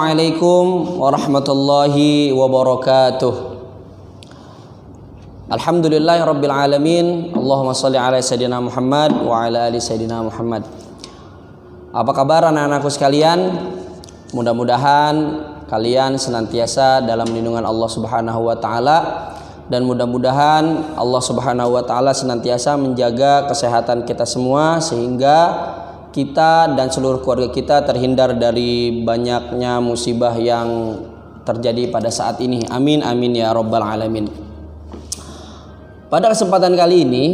Assalamualaikum warahmatullahi wabarakatuh. Alhamdulillahirabbil alamin. Allahumma shalli ala sayyidina Muhammad wa ala ali sayyidina Muhammad. Apa kabar anak-anakku sekalian? Mudah-mudahan kalian senantiasa dalam lindungan Allah Subhanahu wa taala, dan mudah-mudahan Allah Subhanahu wa taala senantiasa menjaga kesehatan kita semua sehingga kita dan seluruh keluarga kita terhindar dari banyaknya musibah yang terjadi pada saat ini. Amin amin ya rabbal alamin. Pada kesempatan kali ini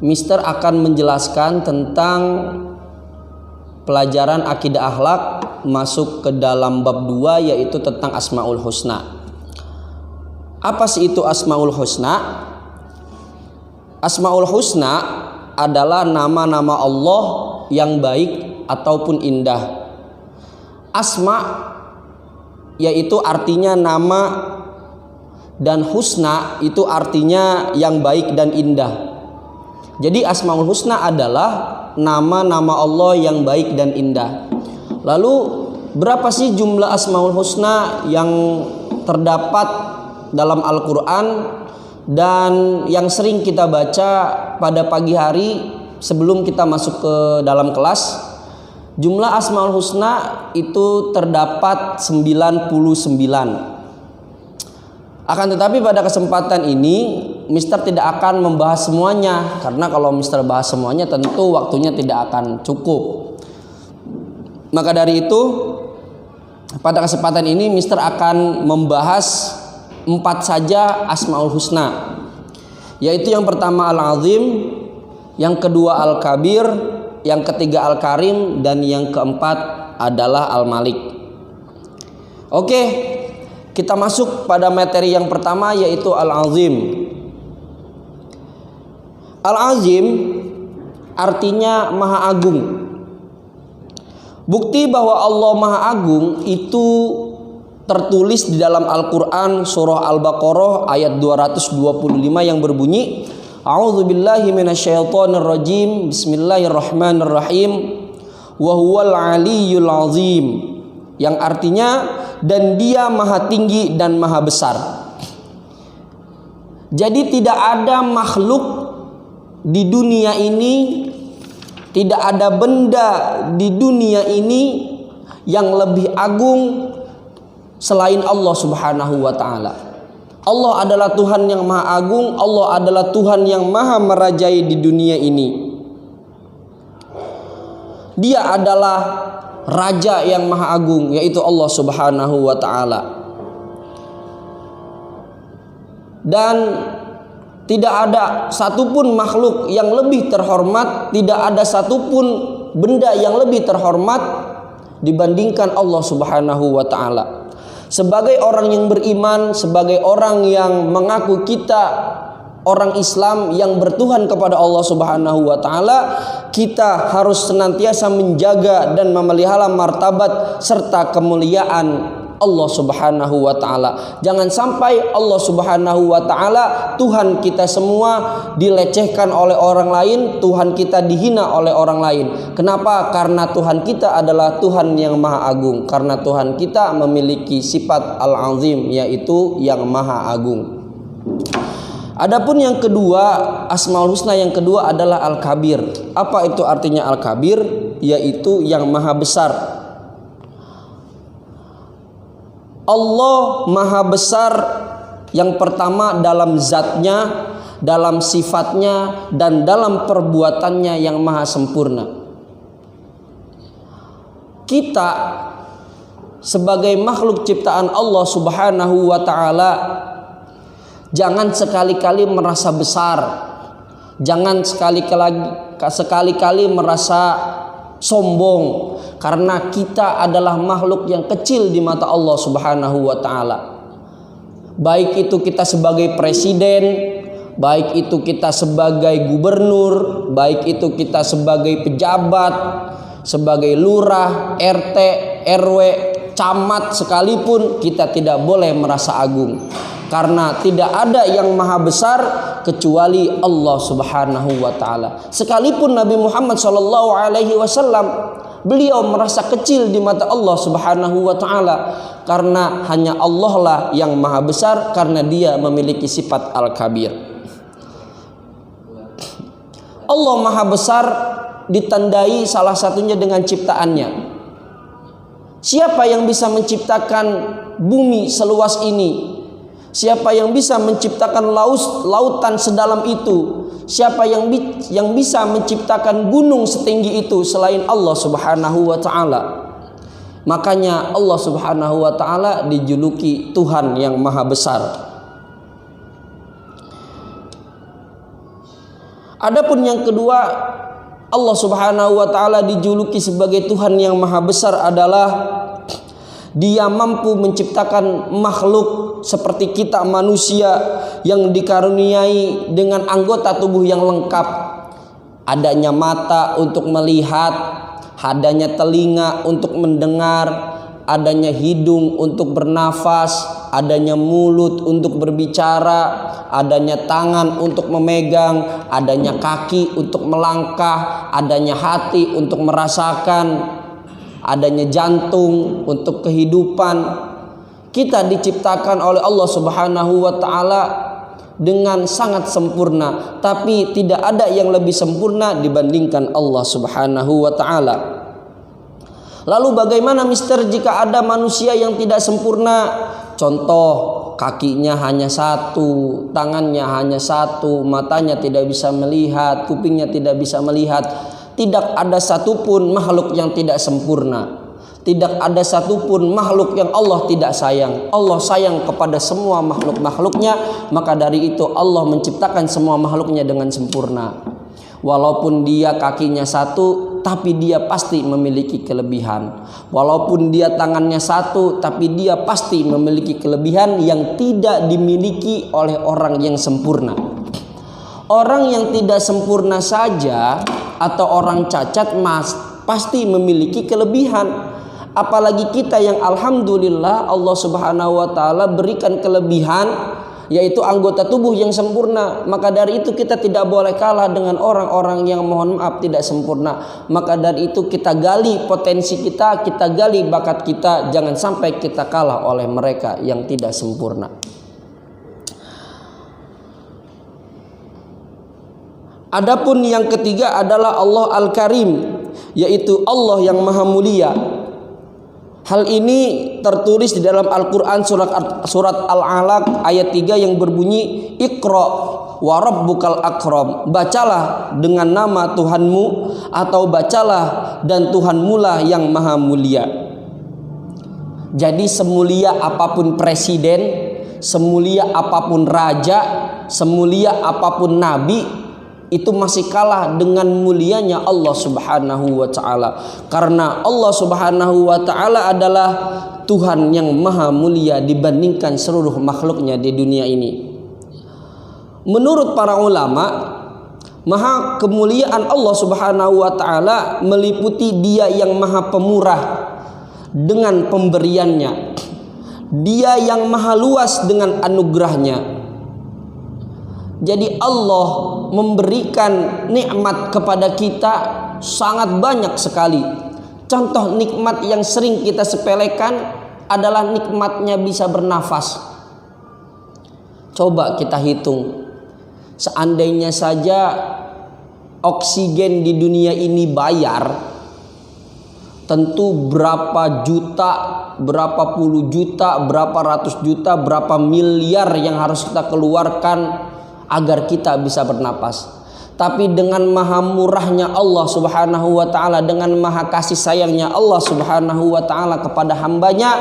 Mister akan menjelaskan tentang pelajaran akidah akhlak masuk ke dalam bab 2, yaitu tentang Asmaul Husna. Apa sih itu Asmaul Husna? Asmaul Husna adalah nama-nama Allah yang baik ataupun indah. Asma yaitu artinya nama, dan husna itu artinya yang baik dan indah. Jadi Asmaul Husna adalah nama-nama Allah yang baik dan indah. Lalu berapa sih jumlah Asmaul Husna yang terdapat dalam Al-Quran dan yang sering kita baca pada pagi hari sebelum kita masuk ke dalam kelas? Jumlah Asmaul Husna itu terdapat 99. Akan tetapi pada kesempatan ini Mister tidak akan membahas semuanya, karena kalau Mister bahas semuanya tentu waktunya tidak akan cukup. Maka dari itu pada kesempatan ini Mister akan membahas 4 saja Asmaul Husna, yaitu yang pertama Al-Azim, yang kedua Al-Kabir, yang ketiga Al-Karim, dan yang keempat adalah Al-Malik. Oke, kita masuk pada materi yang pertama, yaitu Al-Azim. Al-Azim artinya Maha Agung. Bukti bahwa Allah Maha Agung itu tertulis di dalam Al-Quran surah Al-Baqarah ayat 225 yang berbunyi, A'udzubillahi minasyaitonirrajim, Bismillahirrahmanirrahim, wa huwal aliyyul azim, yang artinya dan dia maha tinggi dan maha besar. Jadi tidak ada makhluk di dunia ini, tidak ada benda di dunia ini yang lebih agung selain Allah Subhanahu wa ta'ala. Allah adalah Tuhan yang maha agung, Allah adalah Tuhan yang maha merajai di dunia ini. Dia adalah Raja yang maha agung, yaitu Allah Subhanahu wa ta'ala. Dan tidak ada satupun makhluk yang lebih terhormat, tidak ada satupun benda yang lebih terhormat dibandingkan Allah Subhanahu wa ta'ala. Sebagai orang yang beriman, sebagai orang yang mengaku kita orang Islam yang bertuhan kepada Allah Subhanahu wa ta'ala, kita harus senantiasa menjaga dan memelihara martabat serta kemuliaan Allah Subhanahu wa ta'ala. Jangan sampai Allah Subhanahu wa ta'ala, Tuhan kita semua, dilecehkan oleh orang lain, Tuhan kita dihina oleh orang lain. Kenapa? Karena Tuhan kita adalah Tuhan yang maha agung. Karena Tuhan kita memiliki sifat Al-Azim, yaitu yang maha agung. Adapun yang kedua, Asmaul Husna yang kedua adalah Al-Kabir. Apa itu artinya Al-Kabir? Yaitu yang maha besar. Allah maha besar yang pertama dalam zatnya, dalam sifatnya, dan dalam perbuatannya yang maha sempurna. Kita sebagai makhluk ciptaan Allah Subhanahu wa ta'ala, jangan sekali-kali merasa besar, jangan sekali-kali merasa sombong, karena kita adalah makhluk yang kecil di mata Allah Subhanahu wa ta'ala. Baik itu kita sebagai presiden, baik itu kita sebagai gubernur, baik itu kita sebagai pejabat, sebagai lurah, RT, RW, camat sekalipun, kita tidak boleh merasa agung. Karena tidak ada yang maha besar kecuali Allah Subhanahu wa ta'ala. Sekalipun Nabi Muhammad SAW beliau merasa kecil di mata Allah Subhanahu wa taala, karena hanya Allah lah yang maha besar, karena dia memiliki sifat Al-Kabir. Allah maha besar ditandai salah satunya dengan ciptaannya. Siapa yang bisa menciptakan bumi seluas ini? Siapa yang bisa menciptakan lautan sedalam itu? Siapa yang bisa menciptakan gunung setinggi itu selain Allah Subhanahu wa taala? Makanya Allah Subhanahu wa taala dijuluki Tuhan yang maha besar. Adapun yang kedua, Allah Subhanahu wa taala dijuluki sebagai Tuhan yang maha besar adalah Dia mampu menciptakan makhluk seperti kita manusia yang dikaruniai dengan anggota tubuh yang lengkap. Adanya mata untuk melihat, adanya telinga untuk mendengar, adanya hidung untuk bernafas, adanya mulut untuk berbicara, adanya tangan untuk memegang, adanya kaki untuk melangkah, adanya hati untuk merasakan, adanya jantung untuk kehidupan. Kita diciptakan oleh Allah Subhanahu wa taala dengan sangat sempurna, tapi tidak ada yang lebih sempurna dibandingkan Allah Subhanahu wa taala. Lalu bagaimana mister jika ada manusia yang tidak sempurna? Contoh, kakinya hanya satu, tangannya hanya satu, matanya tidak bisa melihat, kupingnya tidak bisa melihat. Tidak ada satupun makhluk yang tidak sempurna. Tidak ada satupun makhluk yang Allah tidak sayang. Allah sayang kepada semua makhluk-makhluknya. Maka dari itu Allah menciptakan semua makhluknya dengan sempurna. Walaupun dia kakinya satu, tapi dia pasti memiliki kelebihan. Walaupun dia tangannya satu, tapi dia pasti memiliki kelebihan yang tidak dimiliki oleh orang yang sempurna. Orang yang tidak sempurna saja atau orang cacat pasti memiliki kelebihan. Apalagi kita yang alhamdulillah Allah Subhanahu wa taala berikan kelebihan, yaitu anggota tubuh yang sempurna. Maka dari itu kita tidak boleh kalah dengan orang-orang yang mohon maaf tidak sempurna. Maka dari itu kita gali potensi kita gali bakat kita, jangan sampai kita kalah oleh mereka yang tidak sempurna. Adapun yang ketiga adalah Allah Al-Karim, yaitu Allah yang maha mulia. Hal ini tertulis di dalam Al-Quran surat Al-Alaq ayat 3 yang berbunyi, Iqra wa rabbukal akram. Bacalah dengan nama Tuhanmu, atau bacalah dan Tuhanmu lah yang maha mulia. Jadi semulia apapun presiden, semulia apapun raja, semulia apapun nabi, itu masih kalah dengan mulianya Allah Subhanahu wa taala. Karena Allah Subhanahu wa taala adalah Tuhan yang maha mulia dibandingkan seluruh makhluknya di dunia ini. Menurut para ulama, maha kemuliaan Allah Subhanahu wa taala meliputi Dia yang maha pemurah dengan pemberiannya. Dia yang maha luas dengan anugerahnya. Jadi Allah memberikan nikmat kepada kita sangat banyak sekali. Contoh nikmat yang sering kita sepelekan adalah nikmatnya bisa bernafas. Coba kita hitung, seandainya saja oksigen di dunia ini bayar, tentu berapa juta, berapa puluh juta, berapa ratus juta, berapa miliar yang harus kita keluarkan agar kita bisa bernapas. Tapi dengan maha murahnya Allah Subhanahu wa taala, dengan maha kasih sayangnya Allah Subhanahu wa taala kepada hambanya,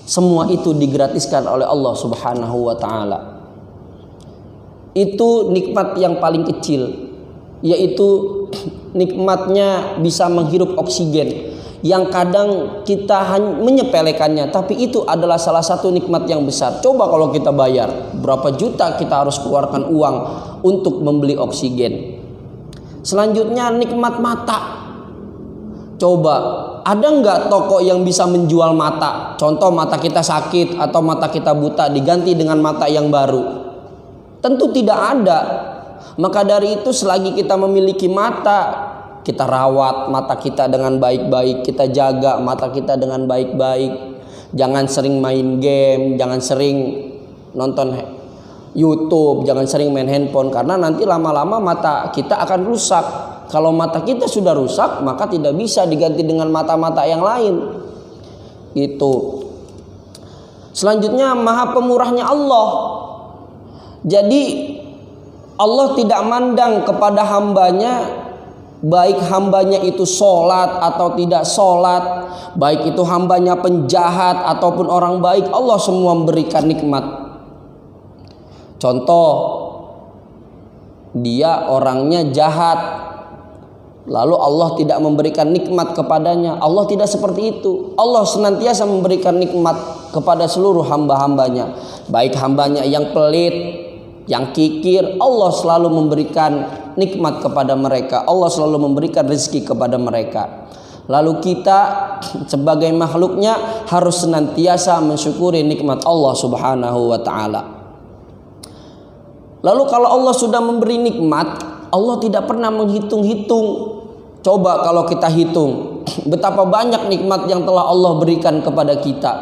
semua itu digratiskan oleh Allah Subhanahu wa taala. Itu nikmat yang paling kecil, yaitu nikmatnya bisa menghirup oksigen, yang kadang kita menyepelekannya, tapi itu adalah salah satu nikmat yang besar. Coba kalau kita bayar, berapa juta kita harus keluarkan uang untuk membeli oksigen. Selanjutnya nikmat mata. Coba, ada nggak toko yang bisa menjual mata? Contoh mata kita sakit atau mata kita buta diganti dengan mata yang baru. Tentu tidak ada. Maka dari itu selagi kita memiliki mata, kita rawat mata kita dengan baik-baik, kita jaga mata kita dengan baik-baik. Jangan sering main game, jangan sering nonton YouTube, jangan sering main handphone, karena nanti lama-lama mata kita akan rusak. Kalau mata kita sudah rusak, maka tidak bisa diganti dengan mata-mata yang lain. Gitu. Selanjutnya, Maha Pemurahnya Allah. Jadi Allah tidak mandang kepada hambanya, baik hambanya itu sholat atau tidak sholat, baik itu hambanya penjahat ataupun orang baik, Allah semua memberikan nikmat. Contoh, dia orangnya jahat, lalu Allah tidak memberikan nikmat kepadanya. Allah tidak seperti itu. Allah senantiasa memberikan nikmat kepada seluruh hamba-hambanya. Baik hambanya yang pelit, yang kikir, Allah selalu memberikan nikmat kepada mereka. Allah selalu memberikan rezeki kepada mereka. Lalu kita sebagai makhluknya harus senantiasa mensyukuri nikmat Allah subhanahu wa ta'ala. Lalu kalau Allah sudah memberi nikmat, Allah tidak pernah menghitung-hitung. Coba kalau kita hitung betapa banyak nikmat yang telah Allah berikan kepada kita.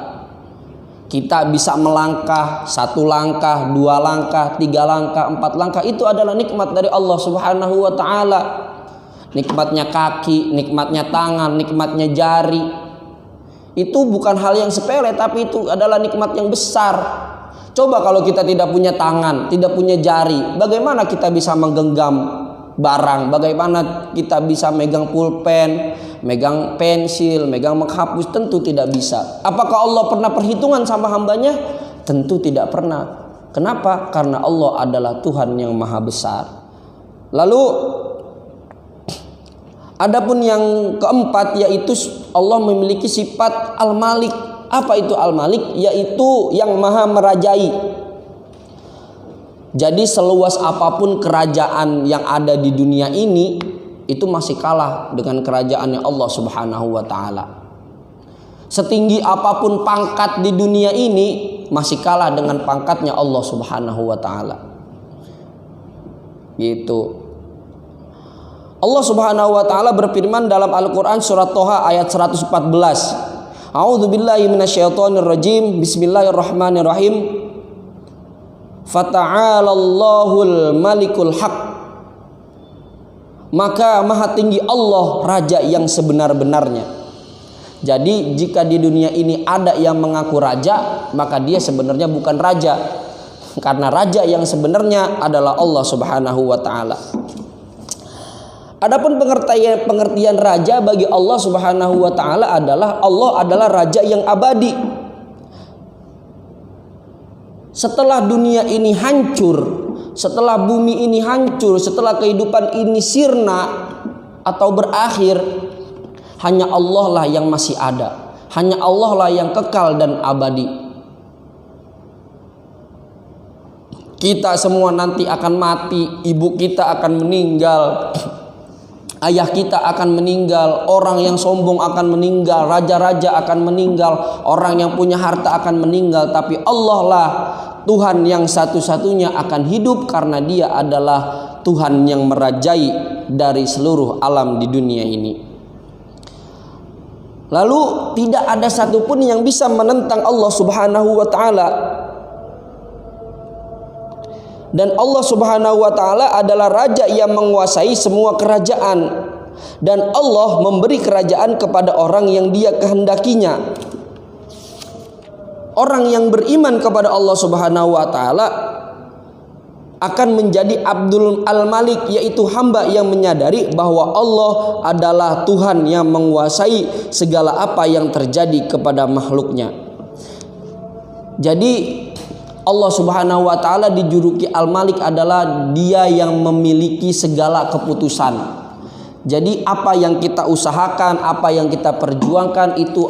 Kita bisa melangkah, 1 langkah, 2 langkah, 3 langkah, 4 langkah. Itu adalah nikmat dari Allah subhanahu wa ta'ala. Nikmatnya kaki, nikmatnya tangan, nikmatnya jari. Itu bukan hal yang sepele, tapi itu adalah nikmat yang besar. Coba kalau kita tidak punya tangan, tidak punya jari, bagaimana kita bisa menggenggam barang? Bagaimana kita bisa megang pulpen, megang pensil, megang menghapus? Tentu tidak bisa. Apakah Allah pernah perhitungan sama hambanya? Tentu tidak pernah. Kenapa? Karena Allah adalah Tuhan yang maha besar. Lalu adapun yang keempat, yaitu Allah memiliki sifat Al-Malik. Apa itu Al-Malik? Yaitu yang maha merajai. Jadi seluas apapun kerajaan yang ada di dunia ini, itu masih kalah dengan kerajaannya Allah subhanahu wa ta'ala. Setinggi apapun pangkat di dunia ini, masih kalah dengan pangkatnya Allah subhanahu wa ta'ala. Gitu. Allah subhanahu wa ta'ala berfirman dalam Al-Quran surat Toha ayat 114. A'udzubillahi minasyaitonirrajim. Bismillahirrahmanirrahim. Fata'alallahul malikul haq. Maka maha tinggi Allah, raja yang sebenar-benarnya. Jadi jika di dunia ini ada yang mengaku raja, maka dia sebenarnya bukan raja. Karena raja yang sebenarnya adalah Allah subhanahu wa ta'ala. Adapun pengertian raja bagi Allah subhanahu wa ta'ala adalah Allah adalah raja yang abadi. Setelah dunia ini hancur, setelah bumi ini hancur, setelah kehidupan ini sirna atau berakhir, hanya Allah lah yang masih ada. Hanya Allah lah yang kekal dan abadi. Kita semua nanti akan mati, ibu kita akan meninggal, ayah kita akan meninggal, orang yang sombong akan meninggal, raja-raja akan meninggal, orang yang punya harta akan meninggal. Tapi Allah lah Tuhan yang satu-satunya akan hidup, karena dia adalah Tuhan yang merajai dari seluruh alam di dunia ini. Lalu tidak ada satupun yang bisa menentang Allah subhanahu wa ta'ala. Dan Allah subhanahu wa ta'ala adalah raja yang menguasai semua kerajaan. Dan Allah memberi kerajaan kepada orang yang dia kehendakinya. Orang yang beriman kepada Allah subhanahu wa ta'ala akan menjadi Abdul Al-Malik, yaitu hamba yang menyadari bahwa Allah adalah Tuhan yang menguasai segala apa yang terjadi kepada makhluknya. Jadi Allah subhanahu wa ta'ala dijuluki Al-Malik adalah dia yang memiliki segala keputusan. Jadi apa yang kita usahakan, apa yang kita perjuangkan, itu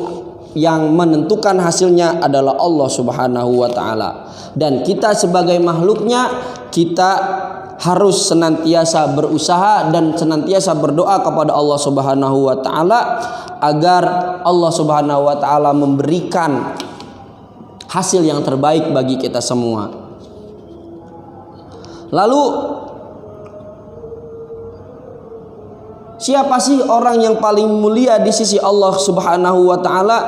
yang menentukan hasilnya adalah Allah subhanahu wa ta'ala. Dan kita sebagai makhluknya, kita harus senantiasa berusaha dan senantiasa berdoa kepada Allah subhanahu wa ta'ala agar Allah subhanahu wa ta'ala memberikan hasil yang terbaik bagi kita semua. Lalu Siapa sih orang yang paling mulia di sisi Allah Subhanahu wa taala?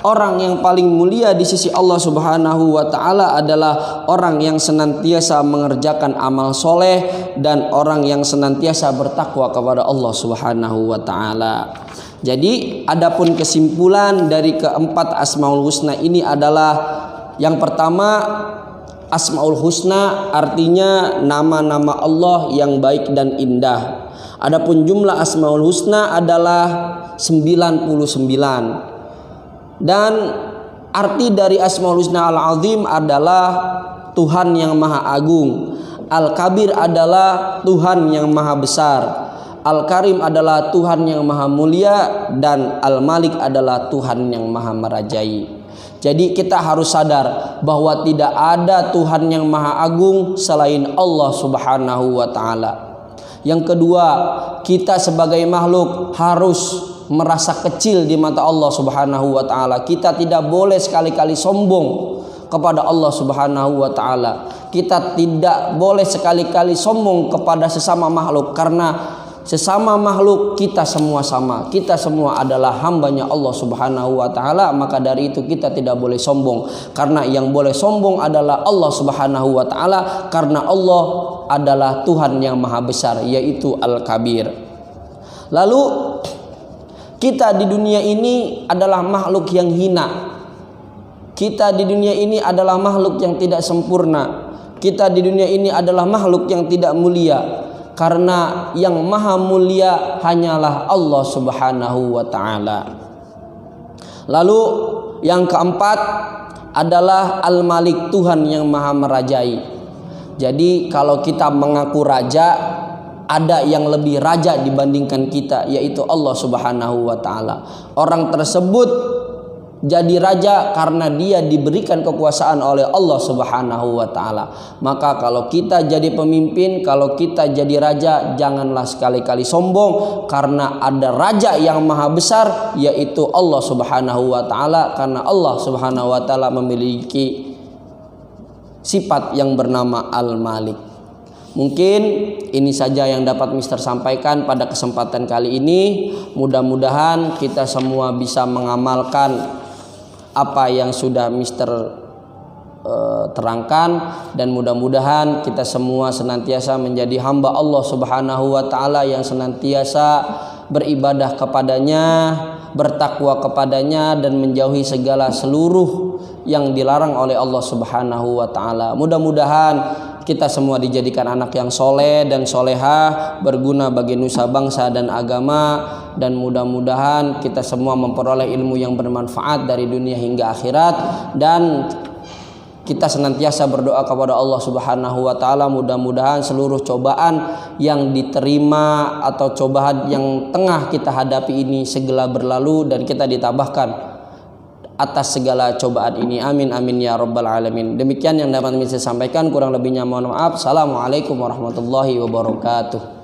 Orang yang paling mulia di sisi Allah Subhanahu wa taala adalah orang yang senantiasa mengerjakan amal soleh dan orang yang senantiasa bertakwa kepada Allah Subhanahu wa taala. Jadi adapun kesimpulan dari keempat Asmaul Husna ini adalah yang pertama, Asmaul Husna artinya nama-nama Allah yang baik dan indah. Adapun jumlah Asmaul Husna adalah 99. Dan arti dari Asmaul Husna Al-Azim adalah Tuhan yang Maha Agung. Al-Kabir adalah Tuhan yang Maha Besar. Al-Karim adalah Tuhan yang Maha Mulia. Dan Al-Malik adalah Tuhan yang Maha Merajai. Jadi kita harus sadar bahwa tidak ada Tuhan yang Maha Agung selain Allah Subhanahu wa taala. Yang kedua, kita sebagai makhluk harus merasa kecil di mata Allah Subhanahu wa taala. Kita tidak boleh sekali-kali sombong kepada Allah Subhanahu wa taala. Kita tidak boleh sekali-kali sombong kepada sesama makhluk, karena sesama makhluk kita semua sama. Kita semua adalah hambanya Allah Subhanahu wa taala. Maka dari itu kita tidak boleh sombong, karena yang boleh sombong adalah Allah Subhanahu wa taala, karena Allah adalah Tuhan yang Maha Besar, yaitu Al-Kabir. Lalu kita di dunia ini adalah makhluk yang hina. Kita di dunia ini adalah makhluk yang tidak sempurna. Kita di dunia ini adalah makhluk yang tidak mulia, karena yang Maha Mulia hanyalah Allah Subhanahu wa taala. Lalu yang keempat adalah Al-Malik, Tuhan yang Maha Merajai. Jadi kalau kita mengaku raja, ada yang lebih raja dibandingkan kita, yaitu Allah Subhanahu wa taala. Orang tersebut jadi raja karena dia diberikan kekuasaan oleh Allah Subhanahu wa taala. Maka kalau kita jadi pemimpin, kalau kita jadi raja, janganlah sekali-kali sombong, karena ada raja yang maha besar, yaitu Allah Subhanahu wa taala. Karena Allah Subhanahu wa taala memiliki sifat yang bernama Al-Malik. Mungkin ini saja yang dapat Mister sampaikan pada kesempatan kali ini. Mudah-mudahan kita semua bisa mengamalkan apa yang sudah Mister terangkan, dan mudah-mudahan kita semua senantiasa menjadi hamba Allah Subhanahu wa taala yang senantiasa beribadah kepadanya, bertakwa kepadanya, dan menjauhi segala seluruh yang dilarang oleh Allah Subhanahu wa taala. Mudah-mudahan kita semua dijadikan anak yang soleh dan solehah, berguna bagi nusa bangsa dan agama, dan mudah-mudahan kita semua memperoleh ilmu yang bermanfaat dari dunia hingga akhirat, dan kita senantiasa berdoa kepada Allah Subhanahu wa taala, mudah-mudahan seluruh cobaan yang diterima atau cobaan yang tengah kita hadapi ini segera berlalu dan kita ditabahkan atas segala cobaan ini. Amin amin ya rabbal alamin. Demikian yang dapat saya sampaikan, kurang lebihnya mohon maaf. Assalamualaikum warahmatullahi wabarakatuh.